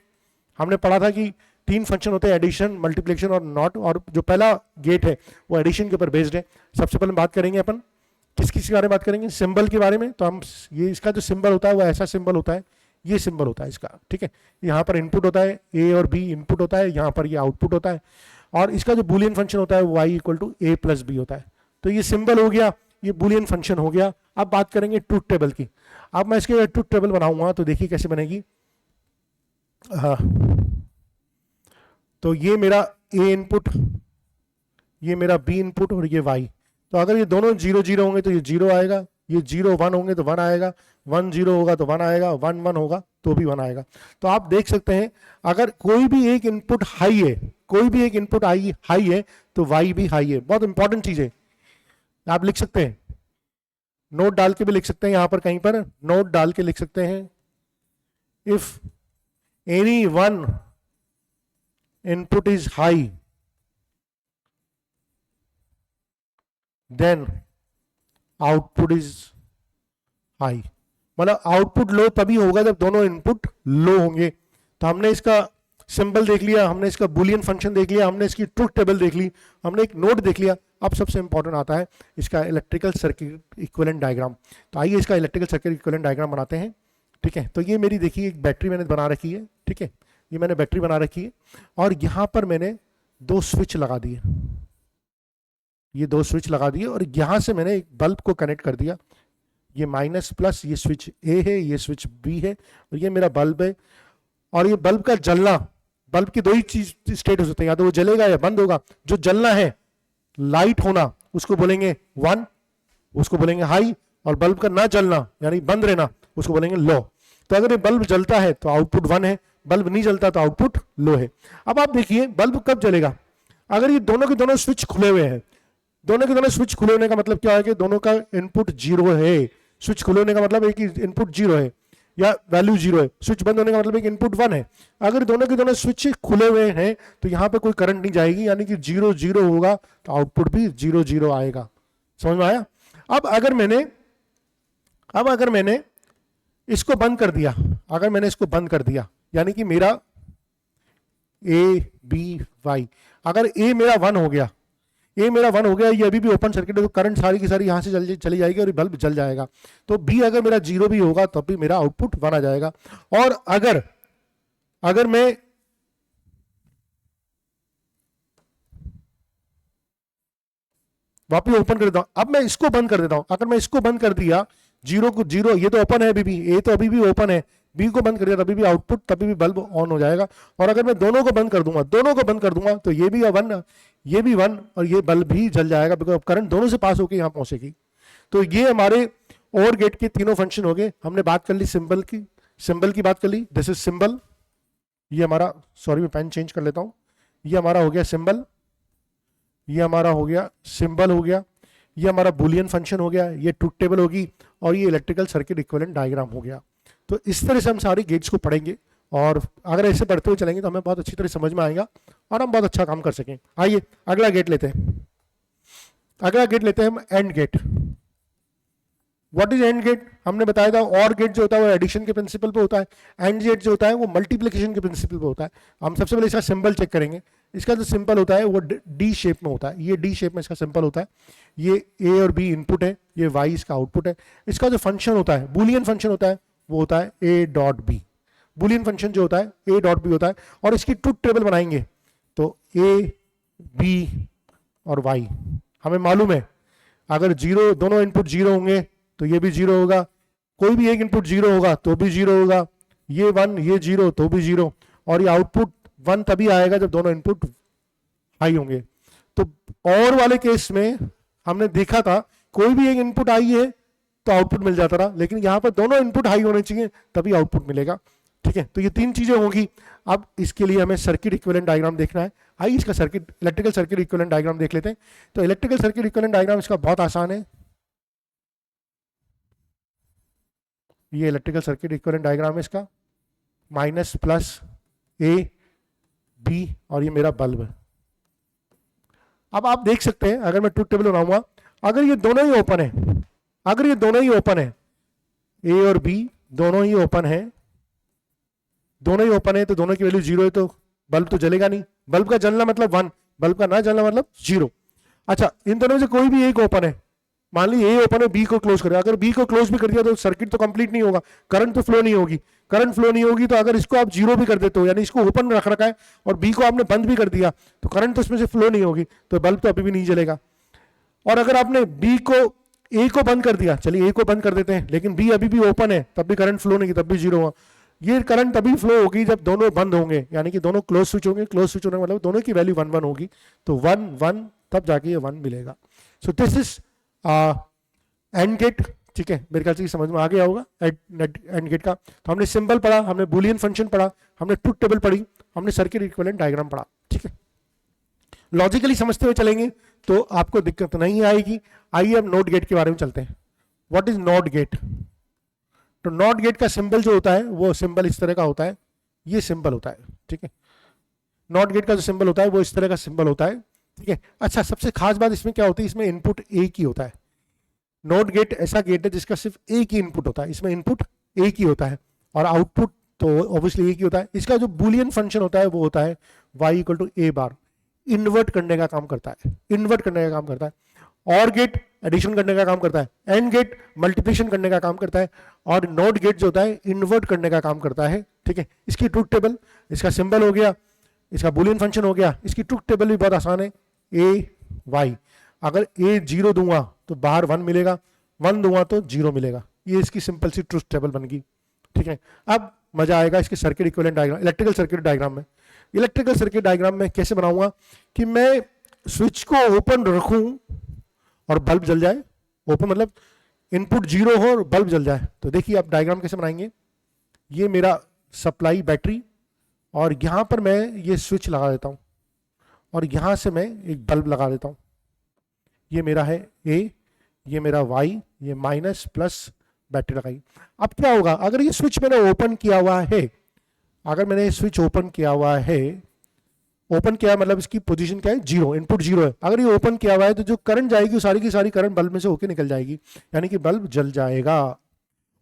हमने पढ़ा था कि 3 फंक्शन होते हैं, एडिशन, मल्टीप्लिकेशन और नॉट. और जो पहला गेट है वो एडिशन के ऊपर बेस्ड है. सबसे पहले बात करेंगे अपन किस बारे में बात करेंगे, सिंबल के बारे में. तो हम ये इसका जो सिंबल होता है वो ऐसा सिंबल होता है, ये सिंबल होता है इसका. ठीक है, यहाँ पर इनपुट होता है, ए और बी इनपुट होता है, यहाँ पर ये आउटपुट होता है. और इसका जो बूलियन फंक्शन होता है y = a + b होता है. तो ये सिंबल हो गया. ये बुलियन फंक्शन हो गया। अब बात करेंगे ट्रूथ टेबल की। अब मैं इसके ट्रूथ टेबल बनाऊंगा तो देखिए कैसे बनेगी। हाँ, तो ये मेरा ए इनपुट, ये मेरा बी इनपुट और ये वाई। तो अगर ये दोनों 0 0 होंगे तो ये 0 आएगा, ये 0 1 होंगे तो 1 आएगा, 1 0 होगा तो 1 आएगा, 1 1 होगा तो भी 1 आएगा। तो आप देख सकते हैं अगर कोई भी एक इनपुट हाई है, कोई भी एक इनपुट हाई है तो वाई भी हाई है। बहुत इंपॉर्टेंट चीज है, आप लिख सकते हैं, नोट डाल के भी लिख सकते हैं, यहां पर कहीं पर नोट डाल के लिख सकते हैं, if any one input is high then output is high. मतलब आउटपुट लो तभी होगा जब दोनों इनपुट लो होंगे। तो हमने इसका सिंबल देख लिया, हमने इसका बुलियन फंक्शन देख लिया, हमने इसकी ट्रुथ टेबल देख ली, हमने एक नोट देख लिया। अब सबसे इंपॉर्टेंट आता है इसका इलेक्ट्रिकल सर्किट इक्विवेलेंट डायग्राम। तो आइए इसका इलेक्ट्रिकल सर्किट इक्विवेलेंट डायग्राम बनाते हैं। ठीक है, तो ये मेरी देखिए एक बैटरी मैंने बना रखी है। ठीक है, ये मैंने बैटरी बना रखी है और यहां पर मैंने 2 स्विच लगा दिए, ये 2 स्विच लगा दिए और यहां से मैंने एक बल्ब को कनेक्ट कर दिया। ये माइनस प्लस, ये स्विच ए है, ये स्विच बी है और ये मेरा बल्ब है। और ये बल्ब का जलना, बल्ब की 2 ही चीज स्टेटस होते हैं, या तो वो जलेगा या बंद होगा। जो जलना है, लाइट होना, उसको बोलेंगे 1, उसको बोलेंगे हाई, और बल्ब का ना जलना यानी बंद रहना उसको बोलेंगे लो। तो अगर ये बल्ब जलता है तो आउटपुट 1 है, बल्ब नहीं जलता तो आउटपुट लो है। अब आप देखिए बल्ब कब जलेगा, अगर ये दोनों के दोनों स्विच खुले हुए हैं। दोनों के दोनों स्विच खुले होने का मतलब क्या है कि दोनों का इनपुट 0 है। स्विच खुले होने का मतलब एक इनपुट 0 है या वैल्यू 0 है, स्विच बंद होने का मतलब एक इनपुट 1 है। अगर दोनों के दोनों स्विच खुले हुए हैं तो यहां पे कोई करंट नहीं जाएगी, यानी कि 0 0 होगा तो आउटपुट भी 0 0 आएगा। समझ में आया? अब अगर मैंने इसको बंद कर दिया, अगर मैंने इसको बंद कर दिया यानी कि मेरा ए बी वाई, अगर ए मेरा 1 हो गया, ए मेरा 1 हो गया, ये अभी भी ओपन सर्किट है तो करंट सारी की सारी यहां से चली जाएगी और बल्ब जल जाएगा। तो बी अगर मेरा 0 भी होगा तब भी मेरा आउटपुट 1 आ जाएगा। और अगर मैं वापिस ओपन कर देता हूं, अब मैं इसको बंद कर देता हूं, अगर मैं इसको बंद कर दिया 0 को 0, ये तो ओपन है अभी भी, ए तो अभी भी ओपन है, बी को बंद कर दिया तभी भी आउटपुट, तभी भी बल्ब ऑन हो जाएगा। और अगर मैं दोनों को बंद कर दूंगा तो ये भी 1, ये भी 1 और ये बल्ब भी जल जाएगा, बिकॉज करंट दोनों से पास होकर यहां पहुंचेगी। तो ये हमारे और गेट के तीनों फंक्शन हो गए। हमने बात कर ली सिंबल की बात कर ली, दिस इज सिंबल। ये हमारा, सॉरी मैं पेन चेंज कर लेता हूं, ये हमारा हो गया सिंबल, ये हमारा हो गया सिंबल हो गया, ये हमारा बुलियन फंक्शन हो गया, ये ट्रूथ टेबल होगी और ये इलेक्ट्रिकल सर्किट इक्विवेलेंट डायग्राम हो गया। तो इस तरह से हम सारे गेट्स को पढ़ेंगे और अगर ऐसे पढ़ते हुए चलेंगे तो हमें बहुत अच्छी तरह समझ में आएगा और हम बहुत अच्छा काम कर सकें। आइए अगला गेट लेते हैं, हम AND gate. What is AND gate? हमने बताया था और गेट जो होता है वो एडिशन के प्रिंसिपल पे होता है, एंड गेट जो होता है वो मल्टीप्लिकेशन के प्रिंसिपल पे होता है। हम सबसे पहले इसका सिंबल चेक करेंगे। इसका जो सिंपल होता है वो डी शेप में होता है, ये डी शेप में इसका सिंपल होता है। ये ए और बी इनपुट है, ये वाई इसका आउटपुट है। इसका जो फंक्शन होता है, बुलियन फंक्शन होता है, वो होता है A dot B. Boolean function जो होता है ए डॉट बी होता है। और इसकी ट्रूथ टेबल बनाएंगे तो ए बी और वाई हमें मालूम है, अगर 0 दोनों इनपुट 0 होंगे तो ये भी 0 होगा, कोई भी एक इनपुट 0 होगा तो भी 0 होगा, ये 1 ये 0 तो भी 0, और ये आउटपुट 1 तभी आएगा जब दोनों इनपुट हाई होंगे। तो और वाले केस में हमने देखा था कोई भी एक इनपुट हाई है तो आउटपुट मिल जाता रहा, लेकिन यहां पर दोनों इनपुट हाई होने चाहिए तभी आउटपुट मिलेगा। ठीक है, तो ये 3 चीजें होंगी। अब इसके लिए हमें सर्किट इक्विवेलेंट डायग्राम देखना है। आइए इसका इलेक्ट्रिकल सर्किट इक्विवेलेंट डायग्राम देख लेते हैं। तो इलेक्ट्रिकल सर्किट इक्विवेलेंट डायग्राम इसका बहुत आसान है। ये इलेक्ट्रिकल सर्किट इक्विवेलेंट डायग्राम है इसका, माइनस प्लस ए बी और ये मेरा बल्ब है। अब आप देख सकते हैं अगर मैं ट्रूथ टेबल बनाऊंगा, अगर ये दोनों ही ओपन है, ए और बी दोनों ही ओपन है, तो दोनों की वैल्यू 0 है तो बल्ब तो जलेगा नहीं। बल्ब का जलना मतलब 1, बल्ब का ना जलना मतलब 0। अच्छा, इन दोनों में से कोई भी एक ओपन है, मान लीजिए ए ओपन है, बी को क्लोज करें, अगर बी को क्लोज भी कर दिया तो सर्किट तो कंप्लीट नहीं होगा, करंट तो फ्लो नहीं होगी। तो अगर इसको आप 0 भी कर देते हो, यानी इसको ओपन रख रखा है और बी को आपने बंद भी कर दिया तो करंट तो इसमें से फ्लो नहीं होगी, तो बल्ब तो अभी भी नहीं जलेगा। और अगर आपने बी को ए को बंद कर दिया, चलिए ए को बंद कर देते हैं, लेकिन बी अभी भी ओपन है, तब भी करंट फ्लो नहीं, तब भी जीरो हुआ। ये करंट तभी फ्लो होगी जब दोनों बंद होंगे, यानी कि दोनों क्लोज स्विच होंगे। क्लोज स्विच होने का मतलब दोनों की वैल्यू 1 1 होगी, तो 1 1 तब जाके ये 1 मिलेगा। So this is AND gate. ठीक है, मेरे ख्याल से समझ में आ गया होगा एंड गेट का। तो हमने सिंबल पढ़ा, हमने बूलियन फंक्शन पढ़ा, हमने ट्रुथ टेबल पढ़ी, हमने सर्किट इक्विवेलेंट डायग्राम पढ़ा। ठीक है, लॉजिकली समझते हुए चलेंगे तो आपको दिक्कत नहीं आएगी। आइए अब नॉट गेट के बारे में चलते हैं। What is not gate? तो नॉट गेट का सिंबल जो होता है वो सिंबल इस तरह का होता है, ये सिंबल होता है। ठीक है, नॉट गेट का जो सिंबल होता है वो इस तरह का सिंबल होता है। ठीक है, अच्छा सबसे खास बात इसमें क्या होती है, इसमें इनपुट एक ही होता है। नॉट गेट ऐसा गेट है जिसका सिर्फ एक ही इनपुट होता है, इसमें इनपुट एक ही होता है और आउटपुट तो ऑब्वियसली एक ही होता है। इसका जो बूलियन फंक्शन होता है वो होता है y equal to A bar, invert करने का काम करता है, इन्वर्ट करने का काम करता है। और गेट एडिशन करने का काम करता है, एंड गेट मल्टीप्लिकेशन करने का काम करता है, और नॉट गेट जो होता है इन्वर्ट करने का काम करता है। ठीक है, इसकी ट्रुथ टेबल, इसका सिंबल हो गया, इसका बूलियन फंक्शन हो गया। इसकी ट्रुथ टेबल भी बहुत आसान है, ए वाई। अगर ए 0 दूंगा तो बाहर 1 मिलेगा, 1 दूंगा तो 0 मिलेगा। ये इसकी सिंपल सी ट्रुथ टेबल बन गई। ठीक है, अब मजा आएगा इसके circuit equivalent diagram, electrical circuit diagram में। इलेक्ट्रिकल सर्किट डायग्राम में कैसे बनाऊंगा कि मैं स्विच को ओपन रखूं और बल्ब जल जाए। ओपन मतलब इनपुट 0 हो और बल्ब जल जाए। तो देखिए आप डायग्राम कैसे बनाएंगे। ये मेरा सप्लाई बैटरी, और यहां पर मैं ये स्विच लगा देता हूं और यहां से मैं एक बल्ब लगा देता हूं। ये मेरा है ए, ये मेरा वाई, ये माइनस प्लस बैटरी लगाई। अब क्या होगा, अगर ये स्विच मैंने ओपन किया हुआ है, अगर मैंने स्विच ओपन किया हुआ है, ओपन किया मतलब इसकी पोजीशन क्या है 0, इनपुट 0 है। अगर ये ओपन किया हुआ है तो जो करंट जाएगी वो सारी की सारी करंट बल्ब में से होकर निकल जाएगी, यानी कि बल्ब जल जाएगा।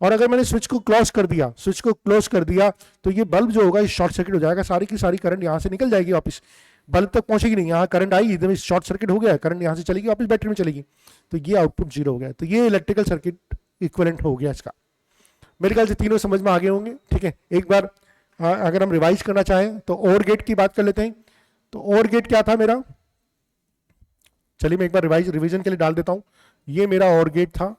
और अगर मैंने स्विच को क्लोज कर दिया, स्विच को क्लोज कर दिया, तो ये बल्ब जो होगा शॉर्ट सर्किट हो जाएगा, सारी की सारी करंट यहाँ से निकल जाएगी वापस, बल्ब तक पहुंचेगी नहीं। यहाँ करंट आई, एकदम शॉर्ट सर्किट हो गया, करंट यहाँ से चलेगी वापस बैटरी में चलेगी, तो ये आउटपुट 0 हो गया। तो ये इलेक्ट्रिकल सर्किट इक्विवेलेंट हो गया इसका। मेरे ख्याल से तीनों समझ में आ गए होंगे। ठीक है, एक बार अगर हम रिवाइज करना चाहें तो और गेट की बात कर लेते हैं। तो और गेट क्या था मेरा, चलिए मैं एक बार रिवीजन के लिए डाल देता हूं। ये मेरा और गेट था।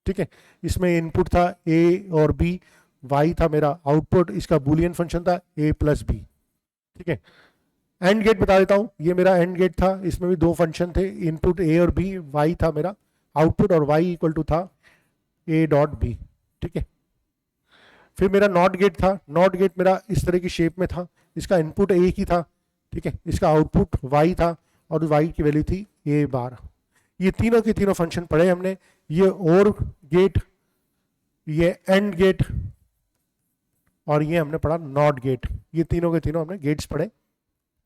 ठीक है, इसमें इनपुट था ए और बी, वाई था मेरा आउटपुट, इसका बूलियन फंक्शन था ए प्लस बी। ठीक है, एंड गेट बता देता हूं, ये मेरा एंड गेट था, इसमें भी 2 फंक्शन थे, इनपुट ए और बी, वाई था मेरा आउटपुट, और वाई इक्वल टू था ए डॉट बी। ठीक है, फिर मेरा नॉट गेट था। नॉट गेट मेरा इस तरह की शेप में था, इसका इनपुट एक ही था। ठीक है, इसका आउटपुट वाई था और वाई की वैल्यू थी ए बार। ये तीनों के तीनों फंक्शन पढ़े हमने। ये और गेट, ये एंड गेट, और ये हमने पढ़ा नॉट गेट। ये तीनों के तीनों हमने गेट्स पढ़े।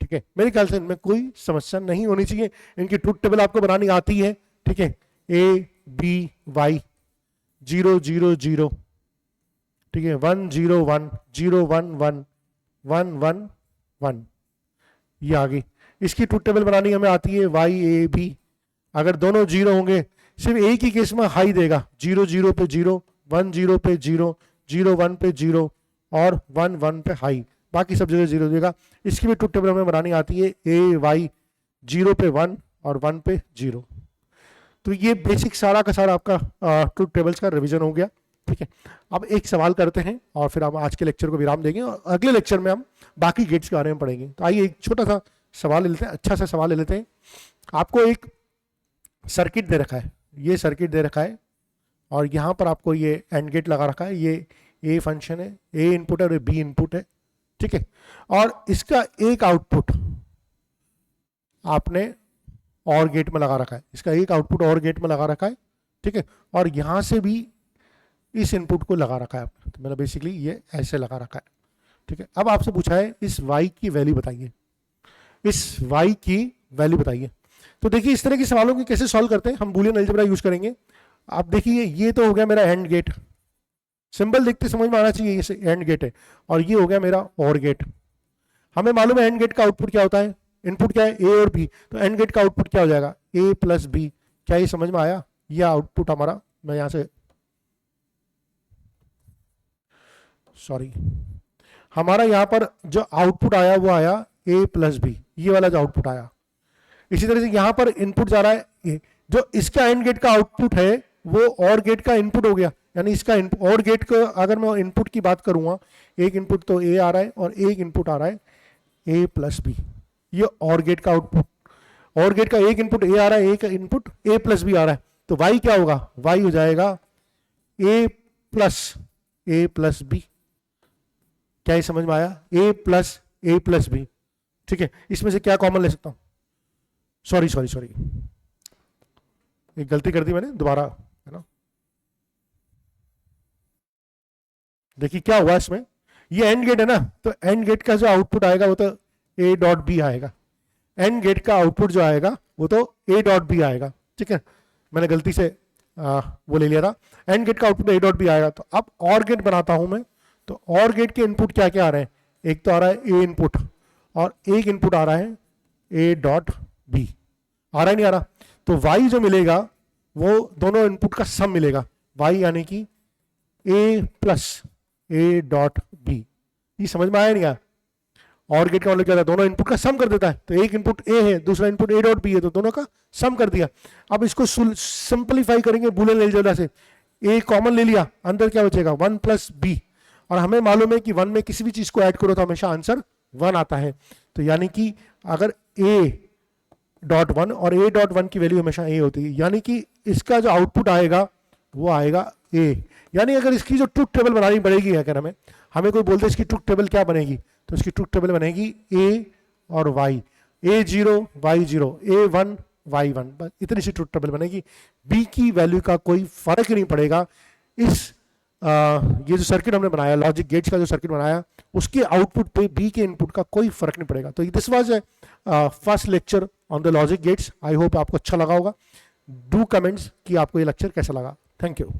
ठीक है, मेरे ख्याल से इनमें कोई समस्या नहीं होनी चाहिए। इनकी ट्रुथ टेबल आपको बनानी आती है। ठीक है, ए बी वाई 0 0 0, ठीक है, 1 0 1 0 1 1 1 1 1, ये आ गई। इसकी ट्रुथ टेबल बनानी हमें आती है वाई ए बी। अगर दोनों 0 होंगे, सिर्फ एक ही केस में हाई देगा, 0 0 पे 0, 1 0 पे 0, 0 1 पे 0 और 1 1 पे हाई, बाकी सब जगह 0 देगा। इसकी भी ट्रुथ टेबल हमें बनानी आती है ए वाई 0 पे 1 और 1 पे 0। तो ये बेसिक सारा का सारा आपका ट्रुथ टेबल्स का रिवीजन हो गया। ठीक है, अब एक सवाल करते हैं और फिर हम आज के लेक्चर को विराम देंगे और अगले लेक्चर में हम बाकी गेट्स के बारे में पढ़ेंगे। तो आइए एक छोटा सा सवाल ले लेते हैं, अच्छा सा सवाल ले लेते हैं। आपको एक सर्किट दे रखा है, ये सर्किट दे रखा है और यहाँ पर आपको ये एंड गेट लगा रखा है। ये ए फंक्शन है, ए इनपुट है और बी इनपुट है। ठीक है, और इसका एक आउटपुट आपने और गेट में लगा रखा है, इसका एक आउटपुट और गेट में लगा रखा है। ठीक है, और यहाँ से भी इस इनपुट को लगा रखा है आपने, तो मतलब बेसिकली ये ऐसे लगा रखा है। ठीक है, अब आपसे पूछा है इस y की वैल्यू बताइए, इस y की वैल्यू बताइए। तो देखिए इस तरह के सवालों को कैसे सॉल्व करते हैं, हम बूलियन अलजेब्रा यूज करेंगे। आप देखिए ये तो हो गया मेरा एंड गेट, सिंबल देखते समझ में आना चाहिए ये एंड गेट है, और ये हो गया मेरा और गेट। हमें मालूम है एंड गेट का आउटपुट क्या होता है, इनपुट क्या है ए और बी, तो एंड गेट का आउटपुट क्या हो जाएगा ए प्लस बी। क्या ये समझ में आया? ये आउटपुट हमारा, मैं यहां से सॉरी, हमारा यहां पर जो आउटपुट आया वो आया ए प्लस बी, ये वाला जो आउटपुट आया। इसी तरह से यहां पर इनपुट जा रहा है ए, जो इसका एंड गेट का आउटपुट है वो और गेट का इनपुट हो गया, यानी इसका और गेट का अगर मैं इनपुट की बात करूँगा, एक इनपुट तो ए आ रहा है और एक इनपुट आ रहा है ए प्लस बी, ये और गेट का आउटपुट, और गेट का एक इनपुट ए आ रहा है, एक इनपुट ए प्लस बी आ रहा है, तो वाई क्या होगा, वाई हो जाएगा ए प्लस बी। क्या ये समझ में आया, ए प्लस बी, ठीक है। इसमें से क्या कॉमन ले सकता हूं, सॉरी एक गलती कर दी मैंने, दोबारा, है ना। देखिए क्या हुआ इसमें, ये एंड गेट है ना, तो एंड गेट का जो आउटपुट आएगा वो तो ए डॉट बी आएगा, एंड गेट का आउटपुट जो आएगा वो तो ए डॉट बी आएगा, ठीक है। मैंने गलती से वो ले लिया था, एंड गेट का आउटपुट ए डॉट बी आएगा। तो अब और गेट बनाता हूं मैं, तो और गेट के इनपुट क्या क्या आ रहे हैं, एक तो आ रहा है ए इनपुट और एक इनपुट आ रहा है ए डॉट बी, आ रहा है नहीं आ रहा, तो वाई जो मिलेगा वो दोनों इनपुट का सम मिलेगा, वाई यानी कि ए प्लस ए डॉट बी। ये समझ में आया नहीं आया, और गेट का मतलब क्या था, दोनों इनपुट का सम कर देता है, तो एक इनपुट ए है दूसरा इनपुट ए डॉट बी है, तो दोनों का सम कर दिया। अब इसको सिंपलीफाई करेंगे बूलियन अलजेब्रा से, ए कॉमन ले लिया, अंदर क्या बचेगा 1 प्लस बी, और हमें मालूम है कि 1 में किसी भी चीज को ऐड करो तो हमेशा आंसर 1 आता है, तो यानी कि अगर ए डॉट 1 और ए डॉट 1 की वैल्यू हमेशा ए होती है, यानी कि इसका जो आउटपुट आएगा वो आएगा ए। यानी अगर इसकी जो ट्रुथ टेबल बनानी पड़ेगी, अगर हमें कोई बोलते इसकी ट्रुथ टेबल क्या बनेगी, तो इसकी ट्रुथ टेबल बनेगी ए और वाई, ए 0 वाई 0, ए 1 वाई 1, बस इतनी सी ट्रुथ टेबल बनेगी। बी की वैल्यू का कोई फर्क ही नहीं पड़ेगा। इस ये जो सर्किट हमने बनाया, लॉजिक गेट्स का जो सर्किट बनाया, उसके आउटपुट पे बी के इनपुट का कोई फर्क नहीं पड़ेगा। तो this was first lecture on the logic gates. I hope आपको अच्छा लगा होगा। डू कमेंट्स कि आपको ये लेक्चर कैसा लगा। Thank you.